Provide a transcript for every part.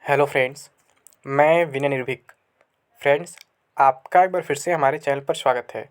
Hello friends, मैं विनय निर्भीक। Friends, आपका एक बार फिर से हमारे चैनल पर स्वागत है।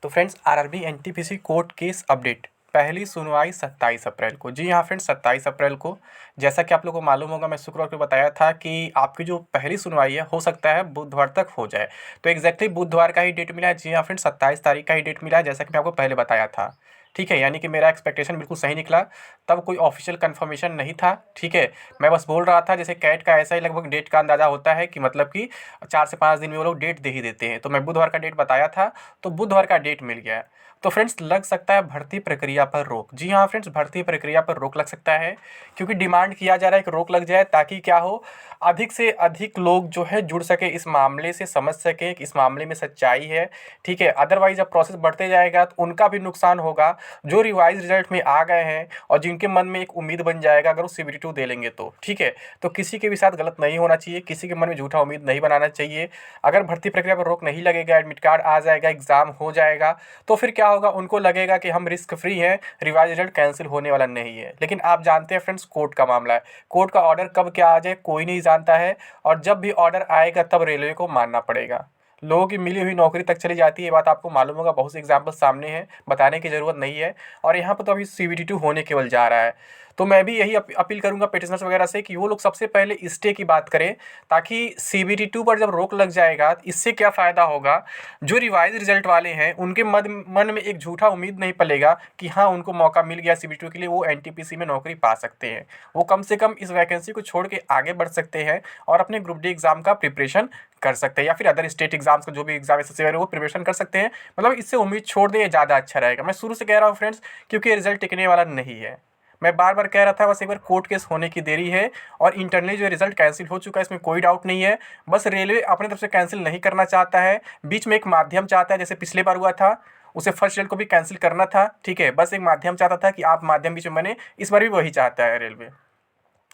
तो friends, RRB NTPC court case update, पहली सुनवाई 27 अप्रैल को। जी हाँ फ्रेंड्स, 27 अप्रैल को। जैसा कि आप लोगों को मालूम होगा, मैं शुक्रवार को बताया था कि आपकी जो पहली सुनवाई है हो सकता है बुधवार तक हो जाए। तो एग्जैक्टली बुधवार का ही डेट मिला है। जी हाँ फ्रेंड्स, 27 तारीख का ही डेट मिला है, जैसा कि मैं आपको पहले बताया था। ठीक है, यानी कि मेरा एक्सपेक्टेशन बिल्कुल सही निकला। तब कोई ऑफिशियल कंफर्मेशन नहीं था। ठीक है, मैं बस बोल रहा था, जैसे कैट का ऐसा ही लगभग डेट का अंदाज़ा होता है कि मतलब कि 4 से 5 दिन में वो लोग डेट दे ही देते हैं। तो मैं बुधवार का डेट बताया था, तो बुधवार का डेट मिल गया है। तो फ्रेंड्स, लग सकता है भर्ती प्रक्रिया पर रोक। जी हाँ फ्रेंड्स, भर्ती प्रक्रिया पर रोक लग सकता है, क्योंकि डिमांड किया जा रहा है कि रोक लग जाए, ताकि क्या हो, अधिक से अधिक लोग जो है जुड़ सके इस मामले से, समझ सके कि इस मामले में सच्चाई है। ठीक है, अदरवाइज जब प्रोसेस बढ़ते जाएगा तो उनका भी नुकसान होगा, जो रिवाइज रिजल्ट में आ गए हैं और जिनके मन में एक उम्मीद बन जाएगा अगर वो CBT 2 दे लेंगे तो। ठीक है, तो किसी के भी साथ गलत नहीं होना चाहिए, किसी के मन में झूठा उम्मीद नहीं बनाना चाहिए। अगर भर्ती प्रक्रिया पर रोक नहीं लगेगा, एडमिट कार्ड आ जाएगा, एग्जाम हो जाएगा, तो फिर क्या होगा, उनको लगेगा कि हम रिस्क फ्री हैं, रिवाइज रिजल्ट कैंसिल होने वाला नहीं है। लेकिन आप जानते हैं फ्रेंड्स, कोर्ट का मामला है, कोर्ट का ऑर्डर कब क्या आ जाए कोई नहीं जानता है, और जब भी ऑर्डर आएगा तब रेलवे को मानना पड़ेगा। लोगों की मिली हुई नौकरी तक चली जाती है, ये बात आपको मालूम होगा, बहुत से एग्जाम्पल सामने हैं, बताने की ज़रूरत नहीं है। और यहाँ पर तो अभी CBT 2 होने केवल जा रहा है। तो मैं भी यही अपील करूंगा पिटिशनर्स वगैरह से कि वो लोग सबसे पहले स्टे की बात करें, ताकि CBT 2 पर जब रोक लग जाएगा, इससे क्या फ़ायदा होगा, जो रिवाइज रिजल्ट वाले हैं उनके मन में एक झूठा उम्मीद नहीं पलेगा कि हाँ, उनको मौका मिल गया CBT 2 के लिए, वो NTPC में नौकरी पा सकते हैं। वो कम से कम इस वैकेंसी को छोड़ के आगे बढ़ सकते हैं और अपने ग्रुप डी एग्ज़ाम का प्रिपरेशन कर सकते हैं, या फिर अदर स्टेट एग्जाम्स का जो भी एग्जाम SSC वगैरह वो प्रिपरेशन कर सकते हैं। मतलब इससे उम्मीद छोड़ दें, ज़्यादा अच्छा रहेगा। मैं शुरू से कह रहा हूँ फ्रेंड्स, क्योंकि रिजल्ट टिकने वाला नहीं है। मैं बार बार कह रहा था, बस एक बार कोर्ट केस होने की देरी है, और इंटरनली जो रिजल्ट कैंसिल हो चुका है इसमें कोई डाउट नहीं है। बस रेलवे अपनी तरफ से कैंसिल नहीं करना चाहता है, बीच में एक माध्यम चाहता है, जैसे पिछले बार हुआ था, उसे फर्स्ट रिजल्ट को भी कैंसिल करना था। ठीक है, बस एक माध्यम चाहता था कि आप माध्यम बीच में बने, इस बार भी वही चाहता है रेलवे।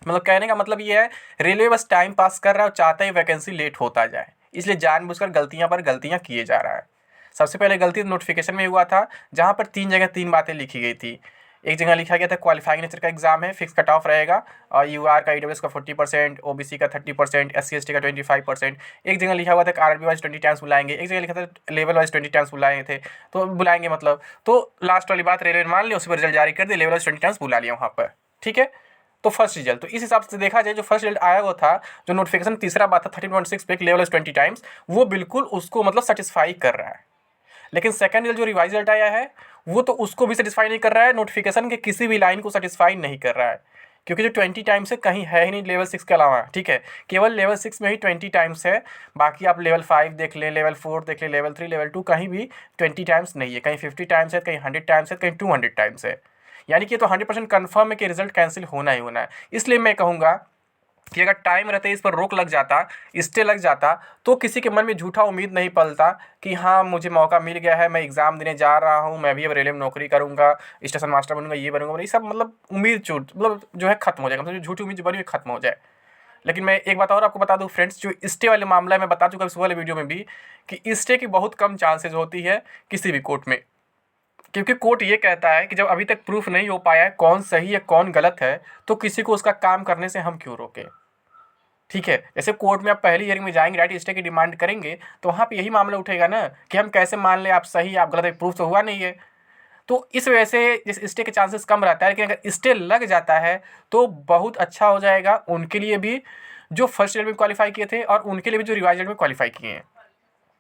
मतलब कहने का मतलब ये है, रेलवे बस टाइम पास कर रहा है और चाहता है वैकेंसी लेट होता जाए, इसलिए जानबूझकर गलतियां पर गलतियां किए जा रहा है। सबसे पहले गलती नोटिफिकेशन में हुआ था, जहां पर 3 जगह 3 बातें लिखी गई थी। एक जगह लिखा गया था क्वालिफाइंग नेचर का एग्जाम है, फिक्स कट ऑफ रहेगा, और UR का EWS का 40%, OBC का 30%, SC ST का 25%। एक जगह लिखा हुआ था कि RRB वाइज 20 टाइम्स बुलाएंगे, एक जगह लिखा था लेवल वाइज 20 टाइम्स बुलाए थे। तो बुलाएंगे मतलब, तो लास्ट वाली बात रेलवे ने मान ली, उसी पर रिजल्ट जारी कर दिया, लेवल वाइज 20 टाइम्स बुला लिया वहाँ पर। ठीक है, तो फर्स्ट रिजल्ट, तो इस हिसाब से देखा जाए, जो फर्स्ट रिजल्ट आया वो था, जो नोटिफिकेशन तीसरा बात था 13.6 पे लेवल 20 टाइम्स, वो बिल्कुल उसको मतलब सेटिस्फाई कर रहा है। लेकिन सेकंड रिजल्ट जो रिवाइज रिजल्ट आया है, वो तो उसको भी सेटिस्फाई नहीं कर रहा है, नोटिफिकेशन के किसी भी लाइन को सेटिस्फाई नहीं कर रहा है, क्योंकि जो 20 टाइम्स है कहीं है ही नहीं लेवल 6 के अलावा। ठीक है, केवल लेवल 6 में ही 20 टाइम्स है, बाकी आप लेवल 5 देख लें, लेवल 4 देख लें, लेवल 3, लेवल 2, कहीं भी 20 टाइम्स नहीं है। कहीं 50 टाइम्स है, कहीं 100 टाइम्स है, कहीं 200 टाइम्स है। यानी कि ये तो 100% कन्फर्म है कि रिजल्ट कैंसिल होना ही होना है। इसलिए मैं कहूँगा कि अगर टाइम रहते इस पर रोक लग जाता, स्टे लग जाता, तो किसी के मन में झूठा उम्मीद नहीं पलता कि हाँ, मुझे मौका मिल गया है, मैं एग्ज़ाम देने जा रहा हूँ, मैं भी अब रेलवे में नौकरी करूँगा, स्टेशन मास्टर बनूंगा, ये बनूंगा, ये सब मतलब उम्मीद छूट मतलब जो है खत्म हो जाएगा, मतलब जो झूठी उम्मीद जो बनी हुई खत्म हो जाए। लेकिन मैं एक बात और आपको बता दूं फ्रेंड्स, जो स्टे वाले मामला है, मैं बता चुका इस वाले वीडियो में भी, कि स्टे की बहुत कम चांसेज होती है किसी भी कोर्ट में, क्योंकि कोर्ट ये कहता है कि जब अभी तक प्रूफ नहीं हो पाया है कौन सही है कौन गलत है, तो किसी को उसका काम करने से हम क्यों रोकें। ठीक है, जैसे कोर्ट में आप पहली हियरिंग में जाएंगे, राइट स्टे की डिमांड करेंगे, तो वहाँ पे यही मामला उठेगा ना कि हम कैसे मान लें आप सही आप गलत, प्रूफ तो हुआ नहीं है। तो इस वजह से जिस स्टे के चांसेस कम रहता है, लेकिन अगर स्टे लग जाता है तो बहुत अच्छा हो जाएगा उनके लिए भी, जो फर्स्ट ईयर में क्वालिफाई किए थे, और उनके लिए भी जो रिवाइज ईयर में क्वालिफाई किए हैं।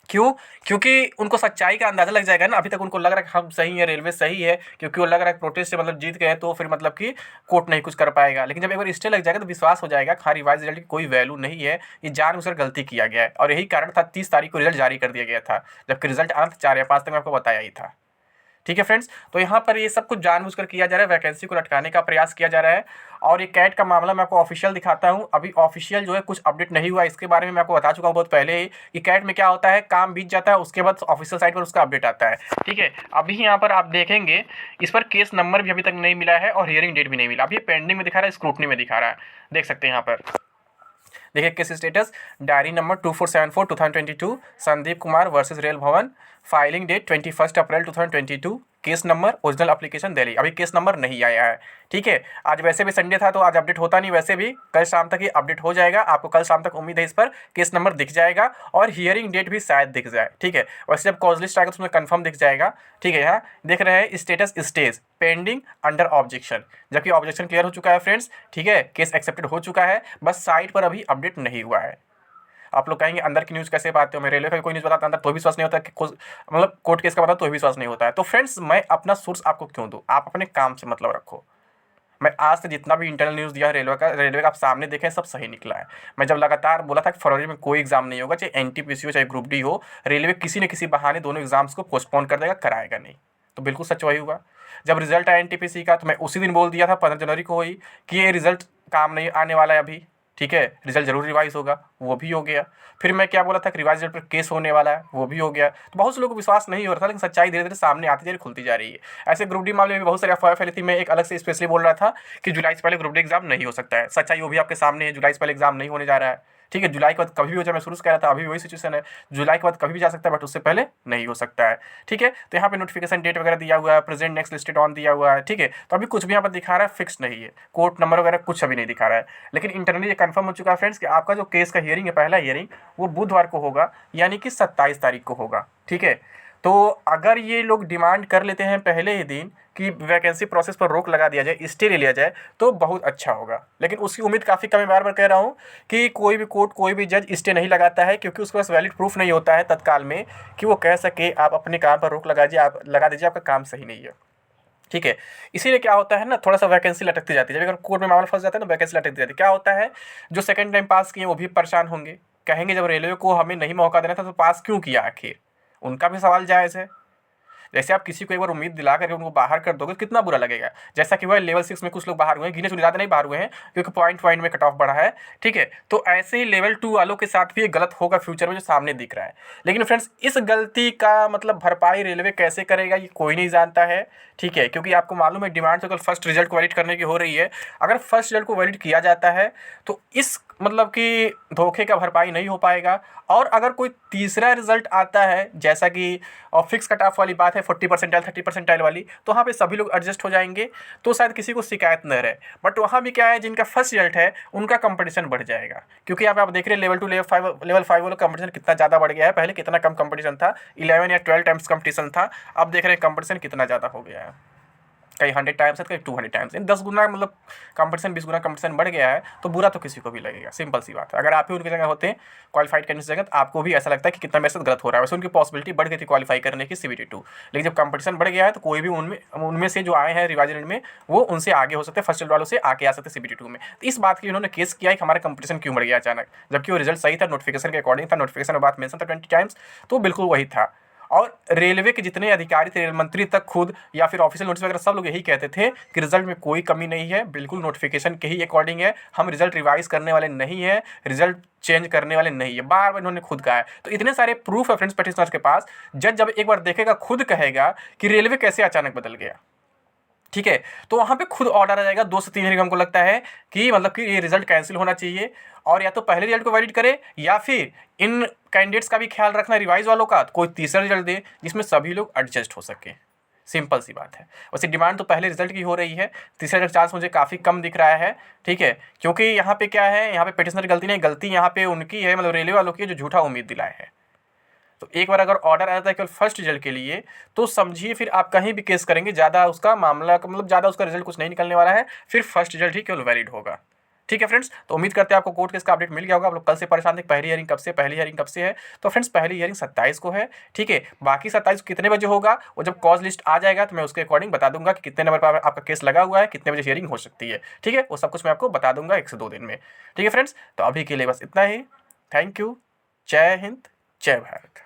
क्यों? क्योंकि उनको सच्चाई का अंदाज़ा लग जाएगा ना। अभी तक उनको लग रहा है कि हम सही हैं, रेलवे सही है, क्योंकि वो लग रहा है प्रोटेस्ट से मतलब जीत गए, तो फिर मतलब कि कोर्ट नहीं कुछ कर पाएगा। लेकिन जब एक बार स्टे लग जाएगा तो विश्वास हो जाएगा कि हाँ, रिवाइज रिजल्ट की कोई वैल्यू नहीं है, ये जानबूझकर गलती किया गया है। और यही कारण था 30 तारीख को रिजल्ट जारी कर दिया गया था, जबकि रिजल्ट आना था 4 या 5 तक, मैं आपको बताया ही था। ठीक है फ्रेंड्स, तो यहाँ पर ये सब कुछ जानबूझकर किया जा रहा है, वैकेंसी को लटकाने का प्रयास किया जा रहा है। और ये कैट का मामला मैं आपको ऑफिशियल दिखाता हूँ। अभी ऑफिशियल जो है कुछ अपडेट नहीं हुआ, इसके बारे में मैं आपको बता चुका हूँ बहुत पहले ही, कि कैट में क्या होता है, काम बीत जाता है, उसके बाद ऑफिशियल साइट पर उसका अपडेट आता है। ठीक है, अभी यहाँ पर आप देखेंगे, इस पर केस नंबर भी अभी तक नहीं मिला है और हियरिंग डेट भी नहीं मिला। अभी पेंडिंग में दिखा रहा है, स्क्रूटनी में दिखा रहा है, देख सकते हैं यहाँ पर। देखिए case status, diary number 2474/2022, Sandeep Kumar versus rail भवन, फाइलिंग डेट 21 अप्रैल 2022, case number original application Delhi. अभी केस नंबर नहीं आया है, ठीक है। आज वैसे भी संडे था तो आज अपडेट होता नहीं, वैसे भी कल शाम तक ही अपडेट हो जाएगा। आपको कल शाम तक उम्मीद है इस पर केस नंबर दिख जाएगा और हियरिंग डेट भी शायद दिख जाए, ठीक है। वैसे जब कॉज लिस्ट आएगा तो उसमें कन्फर्म दिख जाएगा, ठीक है। यहाँ देख रहे हैं status stage pending under objection, जबकि ऑब्जेक्शन क्लियर हो चुका है फ्रेंड्स, ठीक है। केस एक्सेप्टेड हो चुका है, बस साइट पर अभी अपडेट नहीं हुआ है। आप लोग कहेंगे अंदर की न्यूज़ कैसे पाते हो, मैं रेलवे का कोई न्यूज़ बताता अंदर तो भी विश्वास नहीं होता, कि मतलब कोर्ट केस का बताता तो भी विश्वास नहीं होता है। तो फ्रेंड्स मैं अपना सोर्स आपको क्यों दूँ, आप अपने काम से मतलब रखो। मैं आज से जितना भी इंटरनल न्यूज़ दिया रेलवे का आप सामने देखें, सब सही निकला है। मैं जब लगातार बोला था कि फरवरी में कोई एग्जाम नहीं होगा, चाहे एनटीपीसी हो चाहे ग्रुप डी हो, रेलवे किसी न किसी बहाने दोनों एग्जाम्स को पोस्टपोन कर देगा, कराएगा नहीं। तो बिल्कुल सच वही हुआ। जब रिजल्ट आया एनटीपीसी का तो मैं उसी दिन बोल दिया था 15 जनवरी को ही कि ये रिजल्ट काम नहीं आने वाला है अभी, ठीक है। रिजल्ट जरूर रिवाइज होगा, वो भी हो गया। फिर मैं क्या बोला था कि रिवाइज रिजल्ट पर केस होने वाला है, वो भी हो गया। तो बहुत से लोगों को विश्वास नहीं हो रहा था, लेकिन सच्चाई धीरे धीरे सामने आती जा रही, खुलती जा रही है। ऐसे ग्रुप डी मामले में बहुत सारी अफवाह फैली थी। मैं एक अलग से स्पेशली बोल रहा था कि जुलाई से पहले ग्रुप डी एग्जाम नहीं हो सकता है। सच्चाई वो भी आपके सामने है, जुलाई से पहले एग्जाम नहीं होने जा रहा है, ठीक है। जुलाई के बाद कभी भी हो जाए, मैं शुरू से कह रहा था, अभी वही सिचुएशन है। जुलाई के बाद कभी भी जा सकता है, बट उससे पहले नहीं हो सकता है, ठीक है। तो यहाँ पे नोटिफिकेशन डेट वगैरह दिया हुआ है, प्रेजेंट नेक्स्ट लिस्टेड ऑन दिया हुआ है, ठीक है। तो अभी कुछ भी यहाँ पर दिखा रहा है फिक्स नहीं है, कोर्ट नंबर वगैरह कुछ अभी नहीं दिखा रहा है। लेकिन इंटरनली ये कंफर्म हो चुका है फ्रेंड्स कि आपका जो केस का हियरिंग है, पहला हियरिंग, वो बुधवार को होगा, यानी कि 27 तारीख को होगा, ठीक है। तो अगर ये लोग डिमांड कर लेते हैं पहले ही दिन कि वैकेंसी प्रोसेस पर रोक लगा दिया जाए, स्टे ले लिया जाए, तो बहुत अच्छा होगा। लेकिन उसकी उम्मीद काफ़ी कम है। बार बार कह रहा हूँ कि कोई भी कोर्ट, कोई भी जज स्टे नहीं लगाता है, क्योंकि उसके पास वैलिड प्रूफ नहीं होता है तत्काल में कि वो कह सके आप अपने काम पर रोक लगा दीजिए, आपका काम सही नहीं है, ठीक है। इसीलिए क्या होता है ना, थोड़ा सा वैकेंसी लटकती जाती है। जब अगर कोर्ट में मामला फंस जाता है ना, वैकेंसी लटकती जाती है। क्या होता है, जो सेकंड टाइम पास किए वो भी परेशान होंगे, कहेंगे जब रेलवे को हमें नहीं मौका देना था तो पास क्यों किया आखिर। उनका भी सवाल जायज़ है। जैसे आप किसी को एक बार उम्मीद दिला करके उनको बाहर कर दोगे, कितना बुरा लगेगा। जैसा कि हुआ लेवल 6 में कुछ लोग बाहर हुए हैं, गिने चुने ज़्यादा नहीं बाहर हुए हैं, क्योंकि पॉइंट में कट ऑफ बढ़ा है, ठीक है। तो ऐसे ही लेवल 2 वालों के साथ भी ये गलत होगा फ्यूचर में, जो सामने दिख रहा है। लेकिन फ्रेंड्स इस गलती का मतलब भरपाई रेलवे कैसे करेगा, ये कोई नहीं जानता है, ठीक है। क्योंकि आपको मालूम है डिमांड तो कल फर्स्ट रिजल्ट को वैलिड करने की हो रही है। अगर फर्स्ट रिजल्ट को वैलिड किया जाता है तो इस मतलब कि धोखे का भरपाई नहीं हो पाएगा। और अगर कोई तीसरा रिजल्ट आता है, जैसा कि फिक्स कट ऑफ वाली बात है, 40 परसेंटाइल 30 परसेंटाइल वाली, तो वहाँ पे सभी लोग एडजस्ट हो जाएंगे, तो शायद किसी को शिकायत न रहे। बट वहाँ भी क्या है, जिनका फर्स्ट रिजल्ट है उनका कंपटीशन बढ़ जाएगा। क्योंकि यहाँ पे आप देख रहे हैं लेवल 2 लेवल 5 वाला कंपटीशन कितना ज़्यादा बढ़ गया है। पहले कितना कम कंपटीशन था, 11 या 12 टाइम्स कंपटीशन था, अब देख रहे हैं कंपटीशन कितना ज़्यादा हो गया है। कहीं 100 टाइम्स है, कहीं 200 टाइम्स, इन 10 गुना मतलब कंपटीशन, 20 गुना कंपटीशन बढ़ गया है। तो बुरा तो किसी को भी लगेगा, सिंपल सी बात है। अगर आप ही उनकी जगह होते हैं, क्वालिफाइड करने की जगह, तो आपको भी ऐसा लगता है कि कितना मेरे साथ गलत हो रहा है। वैसे उनकी पॉसिबिलिटी बढ़ गई थी क्वालिफाई करने की CBT 2, लेकिन जब कंपटीशन बढ़ गया है तो कोई भी उनमें से जो आए हैं रिवाइजल में, वो उनसे आगे हो सकते हैं, फर्स्ट वालों से आगे आ सकते हैं CBT 2 में। तो इस बात की उन्होंने केस किया कि हमारा कंपटीशन क्यों बढ़ गया अचानक, जबकि वो रिजल्ट सही था, नोटिफिकेशन के अकॉर्डिंग था, नोटिफिकेशन में बात मेंशन था 20 टाइम्स, तो बिल्कुल वही था। और रेलवे के जितने अधिकारी थे, रेल मंत्री तक खुद या फिर ऑफिशियल नोटिस वगैरह, सब लोग यही कहते थे कि रिजल्ट में कोई कमी नहीं है, बिल्कुल नोटिफिकेशन के ही अकॉर्डिंग है, हम रिजल्ट रिवाइज करने वाले नहीं है, रिजल्ट चेंज करने वाले नहीं है। बार बार इन्होंने खुद कहा है। तो इतने सारे प्रूफ है फ्रेंड्स पिटिशनर्स के पास, जज जब एक बार देखेगा खुद कहेगा कि रेलवे कैसे अचानक बदल गया, ठीक है। तो वहाँ पे खुद ऑर्डर आ जाएगा 2 से 3 हियरिंग। हमको लगता है कि मतलब कि ये रिजल्ट कैंसिल होना चाहिए, और या तो पहले रिजल्ट को वैलिड करे, या फिर इन कैंडिडेट्स का भी ख्याल रखना रिवाइज वालों का, तो कोई तीसरा रिजल्ट दे जिसमें सभी लोग एडजस्ट हो सके। सिंपल सी बात है। वैसे डिमांड तो पहले रिजल्ट की हो रही है, तीसरा रिजल्ट चांस मुझे काफ़ी कम दिख रहा है, ठीक है। क्योंकि यहाँ पे क्या है, यहाँ पे पिटिशनर की गलती नहीं, गलती यहाँ पे उनकी है, मतलब रेलवे वालों की, जो झूठा उम्मीद दिलाए है। तो एक बार अगर ऑर्डर आ जाता है केवल फर्स्ट रिजल्ट के लिए, तो समझिए फिर आप कहीं भी केस करेंगे, ज़्यादा उसका मामला मतलब ज़्यादा उसका रिजल्ट कुछ नहीं निकलने वाला है, फिर फर्स्ट रिजल्ट ही केवल वैलिड होगा, ठीक है फ्रेंड्स। तो उम्मीद करते हैं आपको कोर्ट केस का अपडेट मिल गया होगा। आप लोग कल से परेशान थे पहली हियरिंग कब से है, तो फ्रेंड्स पहली हियरिंग 27 को है, ठीक है। बाकी 27 कितने बजे होगा, वो जब कॉज लिस्ट आ जाएगा तो मैं उसके अकॉर्डिंग बता दूंगा कि कितने नंबर पर आपका केस लगा हुआ है, कितने बजे हियरिंग हो सकती है, ठीक है। वो सब कुछ मैं आपको बता दूंगा 1 से 2 दिन में, ठीक है फ्रेंड्स। तो अभी के लिए बस इतना ही। Thank you. जय हिंद, जय भारत।